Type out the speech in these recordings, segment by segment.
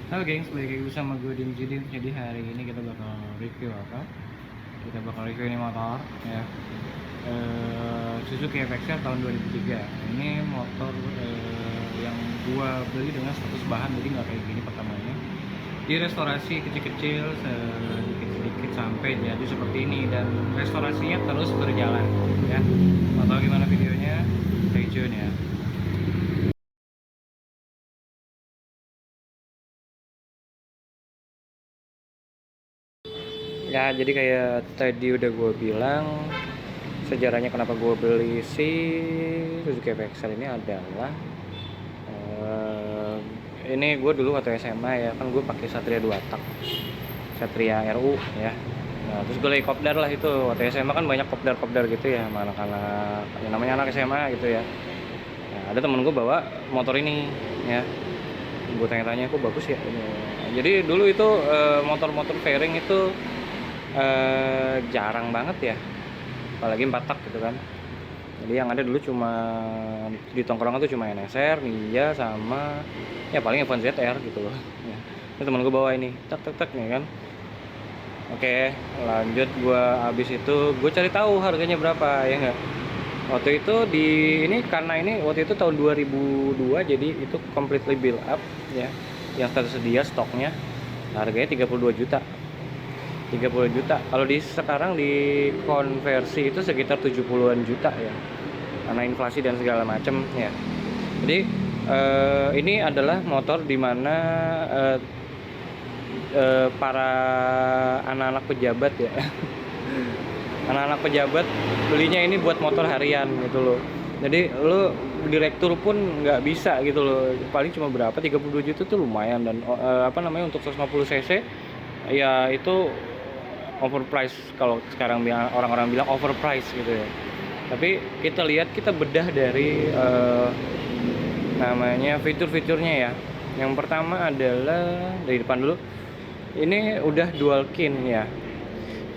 Halo gengs, balik lagi sama gue Dim Judin. Jadi hari ini kita bakal review apa? Kita bakal review ini motor ya. Suzuki FXR tahun 2003. Ini motor yang gua beli dengan status bahan, jadi nggak kayak gini pertamanya. Direstorasi kecil-kecil, sedikit-sedikit sampai jadi seperti ini, dan restorasinya terus berjalan ya. Mau tahu gimana videonya? Stay tune ya. Ya, jadi kayak tadi udah gue bilang, sejarahnya kenapa gue beli si Suzuki FXR ini adalah eh, ini gue dulu waktu SMA ya, kan gue pakai Satria 2 tak, Satria RU ya. Nah, terus gue lagi kopdar lah itu. Waktu SMA kan banyak kopdar-kopdar gitu ya, sama anak-anak yang namanya anak SMA gitu ya. Nah, ada temen gue bawa motor ini ya. Gue tanya-tanya, kok bagus ya ini. Nah, jadi dulu itu motor-motor fairing itu jarang banget ya, apalagi 4 tak gitu kan. Jadi yang ada dulu cuma di tongkrongan tuh cuma NSR, Ninja, sama ya paling Evan ZR gitu loh ya. Ini temen gue bawa ini, tak tak tak nih kan. Oke, lanjut. Gua habis itu gue cari tahu harganya berapa ya enggak. Waktu itu di ini, karena ini waktu itu tahun 2002, jadi itu completely build up ya. Yang tersedia stoknya harganya 32 juta. 30 juta. Kalau di sekarang di konversi itu sekitar 70-an juta ya. Karena inflasi dan segala macam ya. Jadi ini adalah motor dimana para anak-anak pejabat ya, anak-anak pejabat belinya ini buat motor harian gitu loh. Jadi lo direktur pun nggak bisa gitu loh, paling cuma berapa, 32 juta tuh lumayan. Dan apa namanya, untuk 150 cc ya itu overprice. Kalau sekarang orang-orang bilang overprice gitu ya. Tapi kita lihat, kita bedah dari namanya fitur-fiturnya ya. Yang pertama adalah dari depan dulu. Ini udah dual kin ya.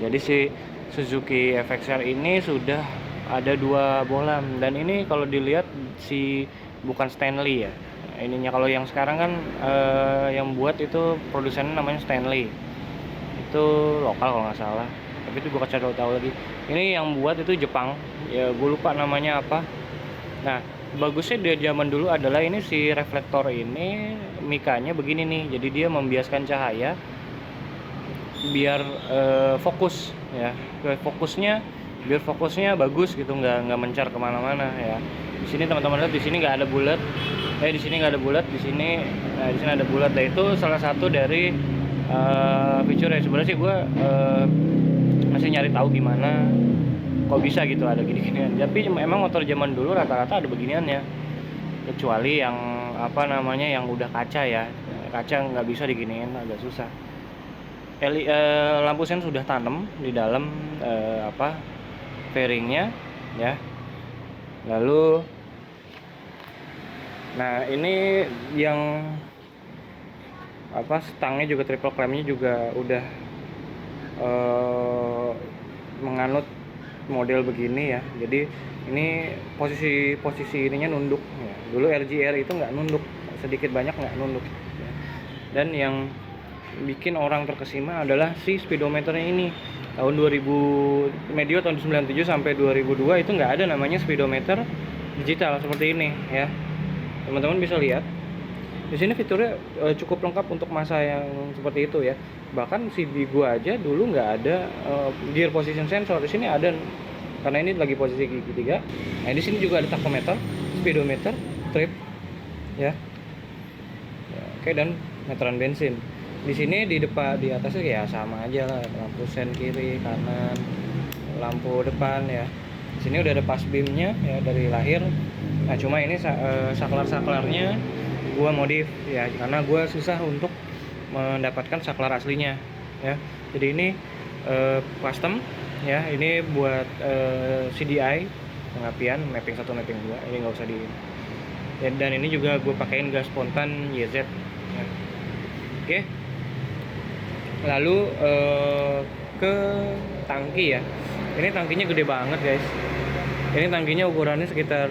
Jadi si Suzuki FXR ini sudah ada 2 bolam, dan ini kalau dilihat si bukan Stanley ya. Ininya kalau yang sekarang kan yang buat itu produsennya namanya Stanley. Itu lokal kalau nggak salah. Tapi itu gue cari tahu lagi. Ini yang buat itu Jepang. Ya gue lupa namanya apa. Nah, bagusnya dia zaman dulu adalah ini si reflektor ini mikanya begini nih. Jadi dia membiaskan cahaya biar fokus ya. Biar fokusnya bagus gitu, nggak mencar kemana-mana ya. Di sini teman-teman lihat, di sini nggak ada bulat. Di sini nggak ada bulat, di sini di sini ada bulat. Nah, itu salah satu dari fitur ya. Sebenarnya sih gue masih nyari tahu gimana kok bisa gitu ada gini-ginian. Tapi emang motor zaman dulu rata-rata ada beginiannya, kecuali yang apa namanya, yang udah kaca ya. Kaca nggak bisa diginiin, agak susah. Lampu sen sudah tanam di dalam apa, fairingnya ya. Lalu nah ini yang apa, stangnya juga triple clamp-nya juga udah menganut model begini ya. Jadi ini posisi ininya nunduk ya. Dulu RGR itu nggak nunduk, sedikit banyak nggak nunduk ya. Dan yang bikin orang terkesima adalah si speedometernya ini. Tahun 2000, medio tahun 97 sampai 2002 itu nggak ada namanya speedometer digital seperti ini ya. Teman-teman bisa lihat di sini fiturnya cukup lengkap untuk masa yang seperti itu ya. Bahkan si di gua aja dulu nggak ada gear position sensor. Di sini ada, karena ini lagi posisi gigi 3. Nah, di sini juga ada tachometer, speedometer, trip ya. Oke, dan meteran bensin. Di sini di depan, di atasnya ya sama aja lah, lampu sen kiri kanan, lampu depan ya. Di sini udah ada pas beamnya ya dari lahir. Nah, cuma ini saklar-saklarnya gua modif ya, karena gua susah untuk mendapatkan saklar aslinya ya. Jadi ini custom ya. Ini buat CDI, pengapian mapping 1 mapping 2. Ini nggak usah di ya, dan ini juga gue pakein gas spontan YZ ya. Oke. Lalu ke tangki ya. Ini tangkinya gede banget guys. Ini tangkinya ukurannya sekitar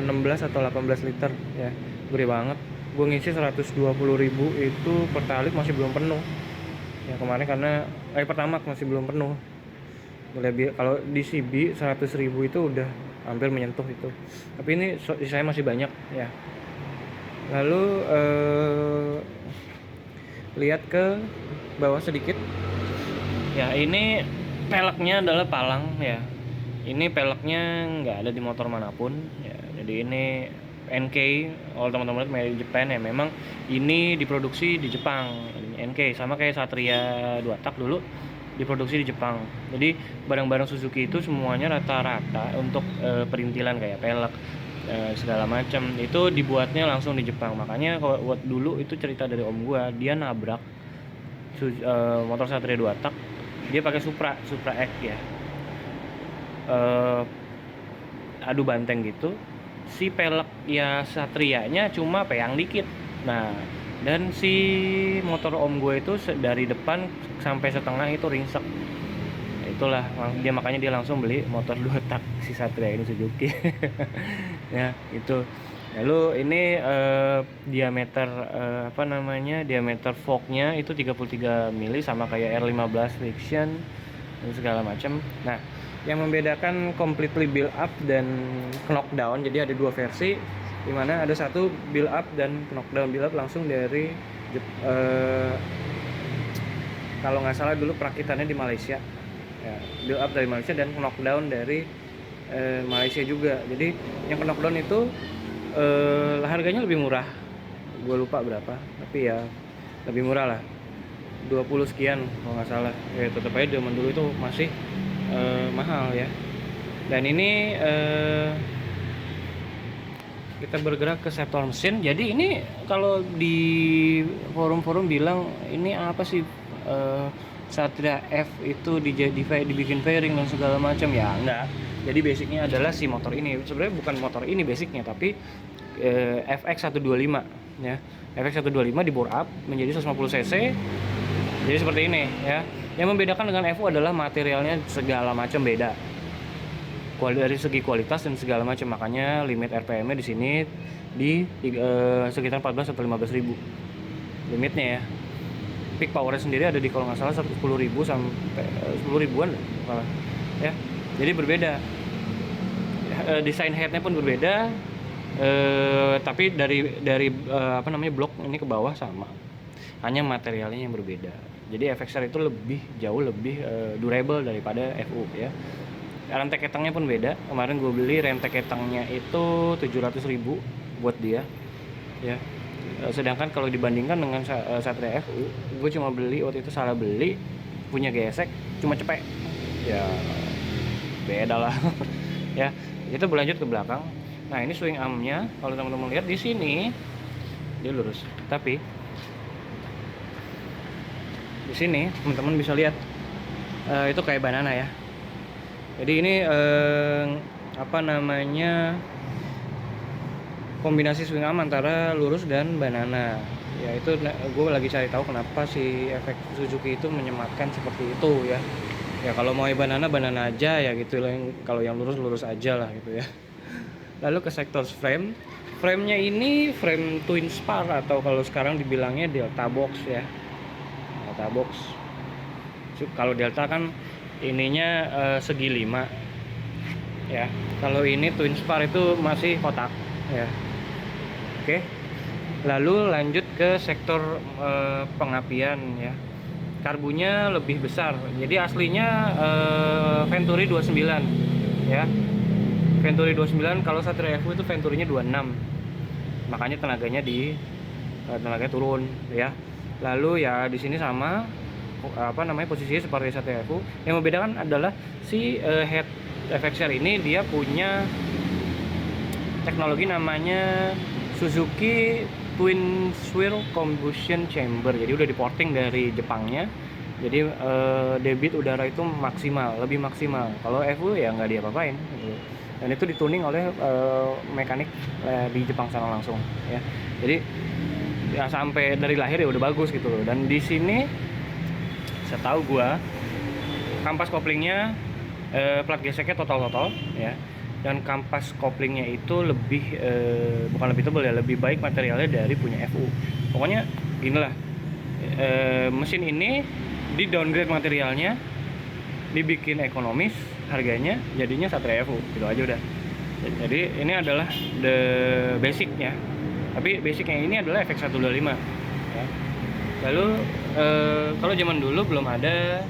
16 atau 18 liter ya. Gede banget. gue ngisi 120.000 itu Pertalite masih belum penuh ya kemarin, karena pertama masih belum penuh. Kalau di CB 100.000 itu udah hampir menyentuh itu, tapi ini saya masih banyak ya. Lalu lihat ke bawah sedikit ya, ini peleknya adalah Palang ya. Ini peleknya nggak ada di motor manapun ya, jadi ini NK. Kalau teman-teman lihat made in Japan ya, memang ini diproduksi di Jepang. NK sama kayak Satria 2 tak dulu diproduksi di Jepang. Jadi barang-barang Suzuki itu semuanya rata-rata untuk perintilan kayak pelek segala macam itu dibuatnya langsung di Jepang. Makanya kalau buat dulu itu cerita dari om gua, dia nabrak motor Satria 2 tak, dia pakai Supra X ya, adu banteng gitu. Si pelek ya Satrianya cuma peyang dikit. Nah, dan si motor om gue itu dari depan sampai setengah itu ringsek. Itulah dia, makanya dia langsung beli motor 2 tak si Satria ini Suzuki. Ya, itu. Lalu ini diameter diameter forknya itu 33 mili sama kayak R15 Friction dan segala macam. Nah, yang membedakan completely build up dan knockdown, jadi ada dua versi, dimana ada satu build up dan knockdown. Build up langsung dari kalau nggak salah dulu perakitannya di Malaysia ya, build up dari Malaysia, dan knockdown dari Malaysia juga. Jadi yang knockdown itu harganya lebih murah, gue lupa berapa, tapi ya lebih murah lah, 20 sekian kalau nggak salah ya. Tetap aja zaman dulu itu masih mahal ya. Dan ini kita bergerak ke sektor mesin. Jadi ini kalau di forum-forum bilang ini apa sih, Satria F itu dibikin fairing dan segala macam ya, enggak. Jadi basicnya adalah si motor ini. Sebenarnya bukan motor ini basicnya, tapi FX 125 ya. FX 125 di bore up menjadi 150 cc. Jadi seperti ini ya. Yang membedakan dengan FU adalah materialnya segala macam beda. Dari segi kualitas dan segala macam, makanya limit RPM-nya di sini di sekitar 14 sampai 15 ribu limitnya ya. Peak power sendiri ada di kalau nggak salah 10.000 sampai 10 ribuan malah ya. Jadi berbeda. Desain headnya pun berbeda. Tapi dari blok ini ke bawah sama. Hanya materialnya yang berbeda. Jadi FXR itu jauh lebih durable daripada FU ya. Rantai ketangnya pun beda. Kemarin gue beli rantai ketangnya itu 700.000 buat dia ya. Sedangkan kalau dibandingkan dengan Satria FU, gue cuma beli waktu itu, salah beli, punya gesek, cuma cepek ya, beda lah. Ya, itu berlanjut ke belakang. Nah, ini swing armnya kalau teman-teman lihat di sini dia lurus, tapi di sini teman-teman bisa lihat itu kayak banana ya. Jadi ini kombinasi swing arm antara lurus dan banana ya. Itu gue lagi cari tahu kenapa si efek Suzuki itu menyematkan seperti itu ya. Ya kalau mau banana aja ya gitu lah, kalau yang lurus aja lah gitu ya. Lalu ke sektor frame-nya ini frame twin spar atau kalau sekarang dibilangnya Delta box ya. Delta box. Kalau Delta kan ininya segi 5 ya. Kalau ini twin spar itu masih kotak ya. Oke. Lalu lanjut ke sektor pengapian ya. Karbunya lebih besar. Jadi aslinya Venturi 29 ya. Venturi 29, kalau Satria FU itu Venturinya 26. Makanya tenaganya turun ya. Lalu ya di sini sama posisinya seperti Satria FU. Yang membedakan adalah si head FXR ini dia punya teknologi namanya Suzuki Twin Swirl Combustion Chamber. Jadi udah diporting dari Jepangnya. Jadi debit udara itu lebih maksimal. Kalau FU ya nggak diapa-apain gitu. Dan itu dituning oleh mekanik di Jepang sana langsung ya. Jadi ya sampai dari lahir ya udah bagus gitu loh. Dan di sini setahu gua kampas koplingnya plat geseknya total ya. dan kampas koplingnya itu lebih bukan lebih tebal ya, lebih baik materialnya dari punya FU. Pokoknya ginilah, mesin ini di downgrade materialnya, dibikin ekonomis harganya, jadinya Satria FU gitu aja udah. Jadi ini adalah the basicnya, tapi basicnya ini adalah FX125 ya. Lalu kalau zaman dulu belum ada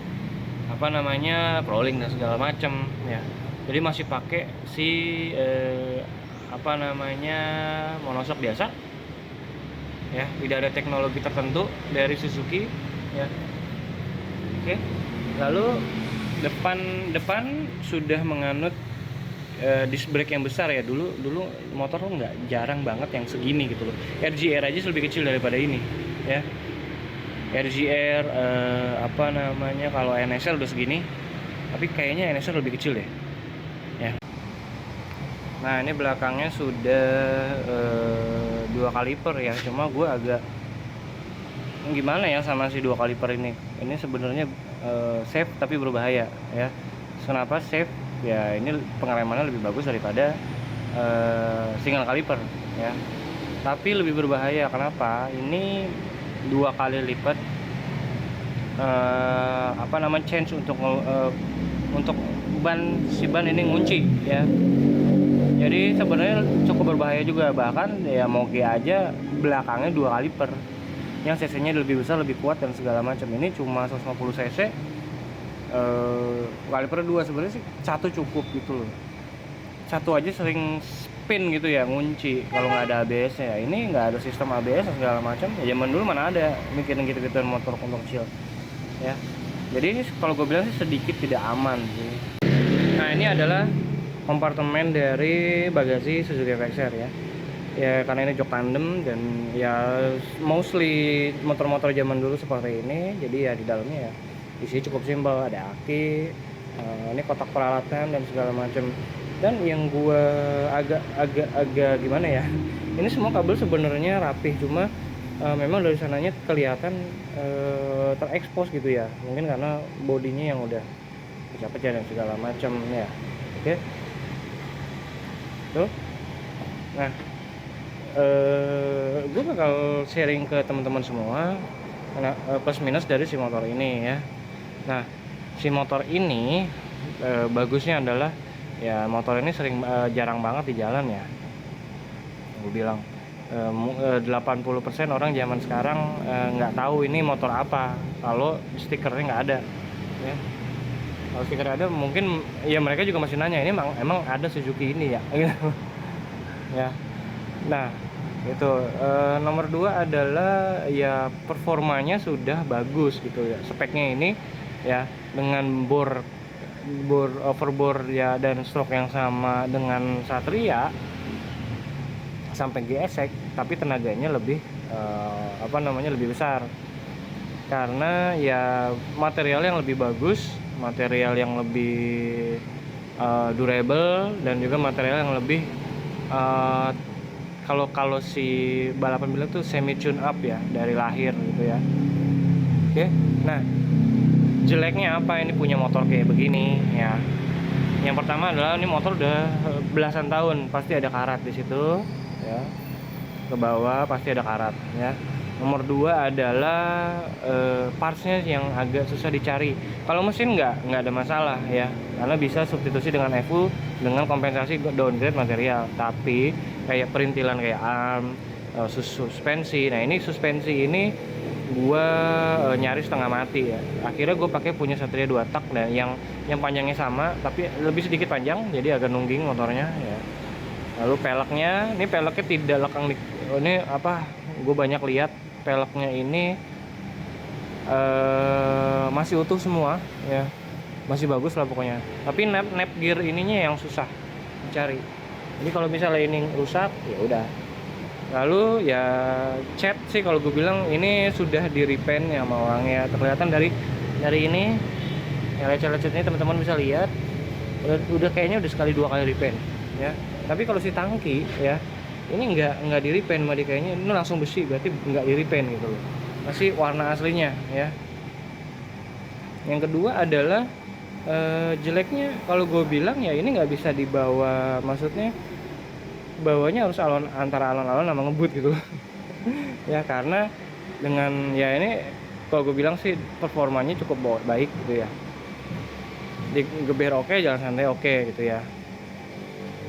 apa namanya crawling dan segala macam ya, jadi masih pakai si apa namanya monoshock biasa ya, tidak ada teknologi tertentu dari Suzuki ya. Oke, lalu depan sudah menganut disc brake yang besar ya. Dulu motor tuh nggak, jarang banget yang segini gitu loh. RGR aja lebih kecil daripada ini ya. RGR apa namanya, kalau NSL udah segini, tapi kayaknya NSL lebih kecil deh ya. Nah ini belakangnya sudah 2 kaliper ya, cuma gue agak gimana ya sama si 2 kaliper ini sebenarnya safe tapi berbahaya ya. Kenapa safe ya, ini pengeremannya lebih bagus daripada single kaliper ya, tapi lebih berbahaya. Kenapa? Ini 2 kali lipat apa namanya change untuk ban ini ngunci ya. Jadi sebenarnya cukup berbahaya juga, bahkan ya moge aja belakangnya 2 kaliper yang cc-nya lebih besar, lebih kuat dan segala macam. Ini cuma 150 cc, kaliper 2 sebenarnya sih 1 cukup gitu loh. 1 aja sering spin gitu ya, ngunci kalau nggak ada ABS nya. Ini nggak ada sistem ABS dan segala macam ya, zaman dulu mana ada mikirin gitu-gituan motor kecil ya. Jadi ini kalau gue bilang sih sedikit tidak aman sih. Nah ini adalah kompartemen dari bagasi Suzuki FXR ya. Ya karena ini jok tandem dan ya mostly motor-motor zaman dulu seperti ini, jadi ya di dalamnya ya isinya cukup simpel, ada aki, ini kotak peralatan dan segala macam. Dan yang gua agak gimana ya, ini semua kabel sebenarnya rapih, cuma memang dari sananya kelihatan terekspos gitu ya, mungkin karena bodinya yang udah pecah-pecah dan segala macam ya. Oke tuh. Nah gue bakal sharing ke teman-teman semua plus minus dari si motor ini ya. Nah si motor ini bagusnya adalah ya, motor ini jarang banget di jalan ya. Gue bilang 80% orang zaman sekarang nggak tahu ini motor apa kalau stikernya nggak ada ya. Kalau stiker ada mungkin ya mereka juga masih nanya, ini emang ada Suzuki ini ya gitu ya. Nah itu nomor 2 adalah ya performanya sudah bagus gitu ya, speknya ini ya, dengan bor overbore ya dan stroke yang sama dengan Satria sampai gesek, tapi tenaganya lebih apa namanya lebih besar karena ya material yang lebih bagus, material yang lebih durable, dan juga material yang lebih kalau si balapan bilang tuh semi tune up ya dari lahir gitu ya. Oke, nah jeleknya apa ini punya motor kayak begini ya? Yang pertama adalah ini motor udah belasan tahun, pasti ada karat di situ ya, ke bawah pasti ada karat ya. Nomor 2 adalah partsnya yang agak susah dicari. Kalau mesin nggak ada masalah ya, karena bisa substitusi dengan FU dengan kompensasi downgrade material. Tapi kayak perintilan kayak arm, suspensi. Nah ini suspensi ini gua nyaris setengah mati ya. Akhirnya gue pakai punya Satria 2 tak, dan yang panjangnya sama tapi lebih sedikit panjang, jadi agak nungging motornya ya. Lalu peleknya, ini peleknya tidak lekang ini apa? Gue banyak lihat peleknya ini masih utuh semua ya, masih bagus lah pokoknya. Tapi nap gear ininya yang susah dicari. Jadi kalau misalnya ini rusak ya udah. Lalu ya cat sih kalau gue bilang ini sudah di repaint ya sama orangnya. Terkelihatan dari ini ya, lecet-lecet ini teman-teman bisa lihat udah kayaknya udah sekali 2 kali repaint ya. Tapi kalau si tangki ya ini nggak di repaint, mah kayaknya ini langsung besi, berarti nggak di repaint gitu loh, masih warna aslinya ya. Yang kedua adalah Jeleknya kalau gue bilang ya ini nggak bisa dibawa, maksudnya bawanya harus antara alon-alon sama ngebut gitu ya, karena dengan ya ini kalau gue bilang sih performanya cukup baik gitu ya, digeber oke, jalan santai oke gitu ya.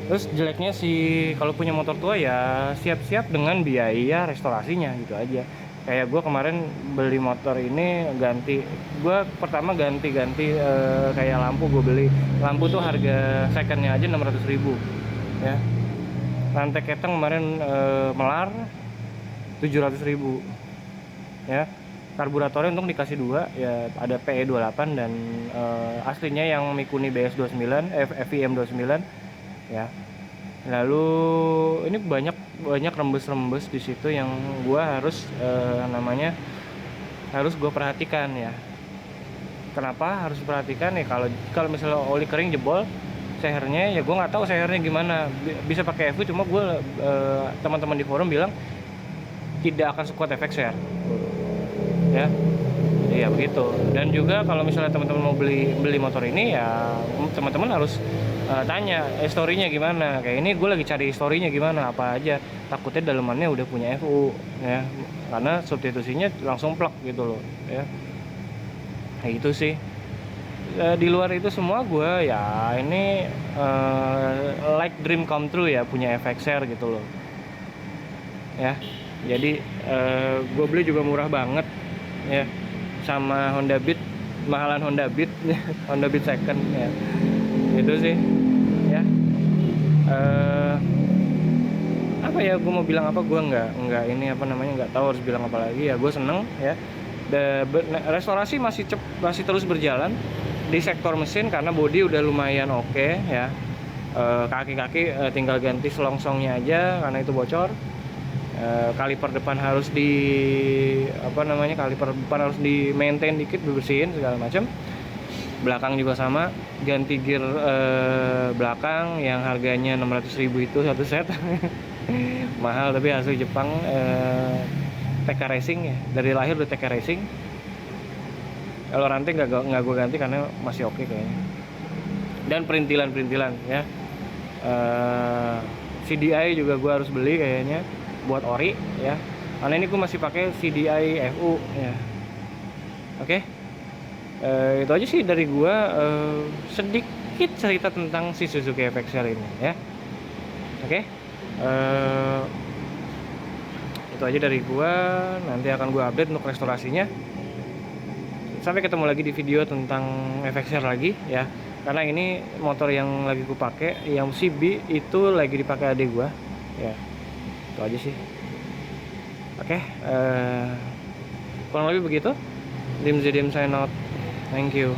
Terus jeleknya sih kalau punya motor tua ya siap-siap dengan biaya restorasinya gitu aja. Kayak gue kemarin beli motor ini gue pertama ganti kayak lampu. Gue beli lampu tuh harga secondnya aja 600.000 ya. Rantai keteng kemarin melar 700.000 ya. Karburatornya untung dikasih 2 ya, ada PE28 dan aslinya yang Mikuni BS29 FIM29 ya. Lalu ini banyak rembes-rembes di situ yang gua harus harus gue perhatikan ya. Kenapa harus perhatikan ya? Kalau misalnya oli kering jebol sehernya ya, gue nggak tahu sehernya gimana. Bisa pakai FU, cuma gue teman-teman di forum bilang tidak akan sekuat efek share ya. Iya begitu. Dan juga kalau misalnya teman-teman mau beli motor ini ya, teman-teman harus tanya historinya gimana. Kayak ini gue lagi cari historinya gimana, apa aja. Takutnya dalemannya udah punya FU ya, karena substitusinya langsung plug gitu loh ya. Nah itu sih. Di luar itu semua gue ya ini like dream come true ya, punya efek share gitu loh ya. Jadi gue beli juga murah banget ya, sama Honda Beat, mahalan Honda Beat Honda Beat second ya. Itu sih ya. Apa ya, gue mau bilang apa, gue nggak ini apa namanya, nggak tahu harus bilang apa lagi ya. Gue seneng ya. Restorasi masih terus berjalan di sektor mesin karena bodi udah lumayan oke ya. Kaki-kaki tinggal ganti selongsongnya aja karena itu bocor. Kaliper depan harus kaliper depan harus di maintain dikit, dibersihin segala macam. Belakang juga sama, ganti gear belakang yang harganya 600.000 itu satu set mahal tapi hasil Jepang. TK Racing ya, dari lahir udah TK Racing. Kalau rantai nggak gue ganti karena masih oke kayaknya. Dan perintilan ya, CDI juga gue harus beli kayaknya buat ori ya, karena ini gue masih pakai CDI FU ya. Oke. Itu aja sih dari gue, sedikit cerita tentang si Suzuki FXR ini ya. Oke. Itu aja dari gue, nanti akan gue update untuk restorasinya. Sampai ketemu lagi di video tentang FXR lagi ya, karena ini motor yang lagi gue pakai, yang CB itu lagi dipakai adik gue ya. Itu aja sih. Oke, kurang lebih begitu. Dim sign out. Thank you.